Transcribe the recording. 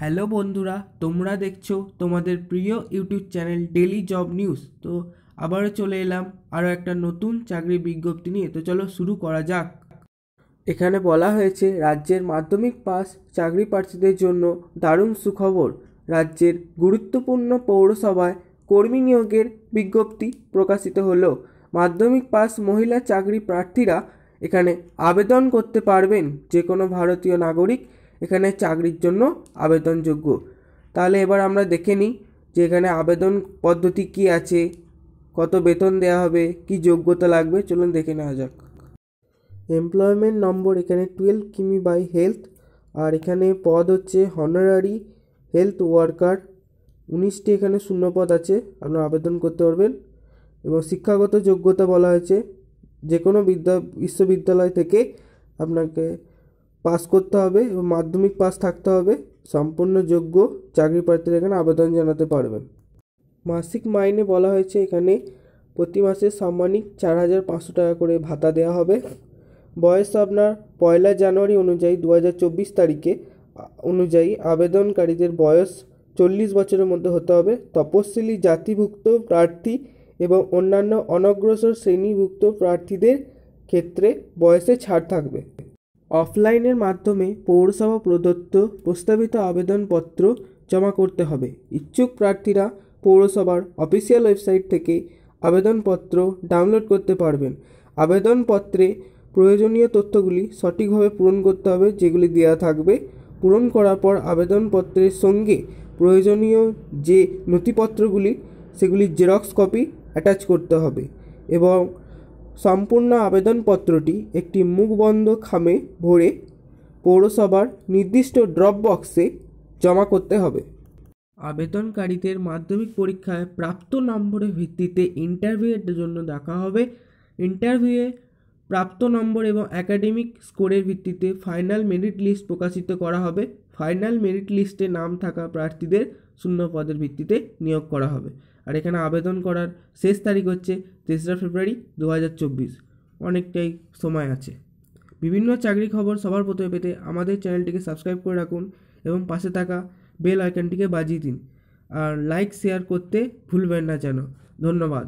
Hello বন্ধুরা, তোমরা দেখছো তোমাদের প্রিয় YouTube channel daily job news. তো আবারও চলে এলাম আরও একটা নতুন চাকরির বিজ্ঞপ্তি নিয়ে। তো চলো শুরু করা যাক। এখানে বলা হয়েছে রাজ্যের মাধ্যমিক পাস চাকরি প্রার্থীদের জন্য দারুণ সুখবর। রাজ্যের গুরুত্বপূর্ণ পৌরসভায় কর্মী নিয়োগের বিজ্ঞপ্তি প্রকাশিত হলো। মাধ্যমিক পাস মহিলা চাকরি প্রার্থীরা এখানে আবেদন করতে পারবেন। যে কোনো ভারতীয় নাগরিক এখানে চাকরির জন্য আবেদনযোগ্য। তাহলে এবার আমরা দেখে নিই যে এখানে আবেদন পদ্ধতি কি আছে, কত বেতন দেওয়া হবে, কি যোগ্যতা লাগবে। চলুন দেখে নেওয়া যাক। এমপ্লয়মেন্ট নম্বর এখানে 12 কিমি বাই হেলথ, আর এখানে পদ হচ্ছে হনারারি হেলথ ওয়ার্কার। 19টি এখানে শূন্যপদ আছে, আপনারা আবেদন করতে পারবেন। এবং শিক্ষাগত যোগ্যতা বলা হয়েছে যে কোনো বিশ্ববিদ্যালয় থেকে আপনাকে পাস করতে হবে এবং মাধ্যমিক পাস থাকতে হবে। সম্পূর্ণ যোগ্য চাকরি প্রার্থীরা এখানে আবেদন জানাতে পারবেন। মাসিক মাইনে বলা হয়েছে এখানে প্রতি মাসে সাম্মানিক 4,500 টাকা করে ভাতা দেওয়া হবে। বয়স আপনার 1 জানুয়ারি অনুযায়ী 2024 তারিখে অনুযায়ী আবেদনকারীদের বয়স 40 বছরের মধ্যে হতে হবে। তপশিলি জাতিভুক্ত প্রার্থী এবং অন্যান্য অনগ্রসর শ্রেণীভুক্ত প্রার্থীদের ক্ষেত্রে বয়সে ছাড় থাকবে। অফলাইনের মাধ্যমে পৌরসভা প্রদত্ত প্রস্তাবিত আবেদনপত্র জমা করতে হবে। ইচ্ছুক প্রার্থীরা পৌরসভার অফিসিয়াল ওয়েবসাইট থেকে আবেদনপত্র ডাউনলোড করতে পারবেন। আবেদনপত্রে প্রয়োজনীয় তথ্যগুলি সঠিকভাবে পূরণ করতে হবে, যেগুলি দেওয়া থাকবে। পূরণ করার পর আবেদনপত্রের সঙ্গে প্রয়োজনীয় যে নথিপত্রগুলি সেগুলি জেরক্স কপি অ্যাটাচ করতে হবে এবং সম্পূর্ণ আবেদনপত্রটি একটি মুখবন্ধ খামে ভরে পৌরসভার নির্দিষ্ট ড্রপ বক্সে জমা করতে হবে। আবেদনকারীদের মাধ্যমিক পরীক্ষায় প্রাপ্ত নম্বরের ভিত্তিতে ইন্টারভিউয়ের জন্য ডাকা হবে। ইন্টারভিউয়ে প্রাপ্ত নম্বর এবং একাডেমিক স্কোরের ভিত্তিতে ফাইনাল মেরিট লিস্ট প্রকাশিত করা হবে। ফাইনাল মেরিট লিস্টে নাম থাকা প্রার্থীদের শূন্য পদের ভিত্তিতে নিয়োগ করা হবে। আর এখানে আবেদন করার শেষ তারিখ হচ্ছে 3রা ফেব্রুয়ারি 2024। অনেকটাই সময় আছে। বিভিন্ন চাকরি খবর সবার প্রথমে পেতে আমাদের চ্যানেলটিকে সাবস্ক্রাইব করে রাখুন এবং পাশে থাকা বেল আইকনটিকে বাজিয়ে দিন। আর লাইক শেয়ার করতে ভুলবেন না যেন। ধন্যবাদ।